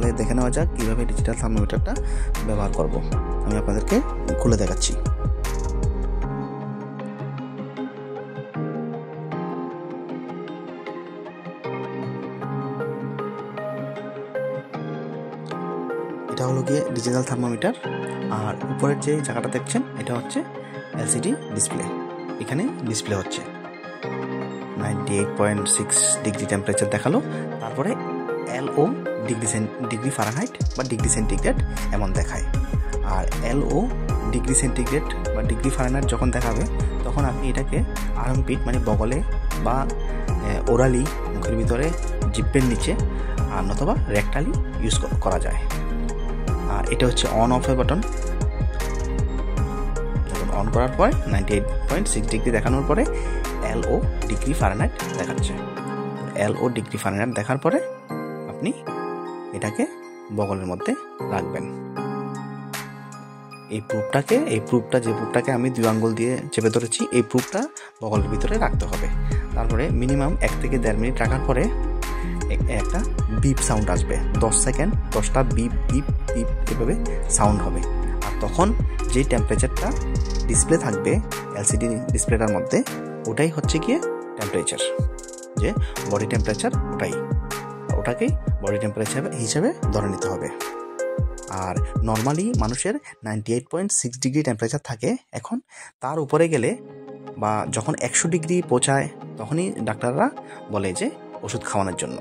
তাহলে দেখে নেওয়া যাক কীভাবে ডিজিটাল থার্মোমিটারটা ব্যবহার করব। আমি আপনাদেরকে খুলে দেখাচ্ছি। এটা হলো গিয়ে ডিজিটাল থার্মোমিটার, আর উপরের যে জায়গাটা দেখছেন এটা হচ্ছে এলসিডি ডিসপ্লে। এখানে ডিসপ্লে হচ্ছে 98.6 ডিগ্রি টেম্পারেচার দেখালো, তারপরে LO ডিগ্রি ফারেনহাইট বা ডিগ্রি সেন্টিগ্রেড এমন দেখায়। আর LO ডিগ্রি সেন্টিগ্রেড বা ডিগ্রি ফারেনহাইট যখন দেখাবে তখন আপনি এটাকে আর্মপিট মানে বগলে বা ওরালি মুখের ভিতরে জিভের নিচে আর নতুবা রেক্টালি ইউজ করা যায়। আর এটা হচ্ছে অন অফের বাটন। অন করার পর 98.6 ডিগ্রি দেখানোর পরে LO ডিগ্রি ফারেনহাইট দেখাচ্ছে। LO ডিগ্রি ফারেনহাইট দেখার পরে আপনি এটাকে বগলের মধ্যে রাখবেন। এই প্রুফটা যে প্রুফটাকে আমি 2 আঙ্গুল দিয়ে চেপে ধরেছি, এই প্রুফটা বগলের ভিতরে রাখতে হবে। তারপরে মিনিমাম 1 থেকে 1.5 মিনিট রাখার পরে একটা বিপ সাউন্ড আসবে। 10 সেকেন্ড 10টা বিপ বিপ বিপ এভাবে সাউন্ড হবে। আর তখন যে টেম্পারেচারটা ডিসপ্লে থাকবে এলসিডি ডিসপ্লেটার মধ্যে, ওটাই হচ্ছে গিয়ে টেম্পারেচার, যে বডি টেম্পারেচার ওটাকেই বডি টেম্পারেচার হিসেবে ধরে নিতে হবে। আর নর্মালি মানুষের 98.6 ডিগ্রি টেম্পারেচার থাকে। এখন তার উপরে গেলে বা যখন 100 ডিগ্রি পৌঁছায় তখনই ডাক্তাররা বলে যে ওষুধ খাওয়ানোর জন্য।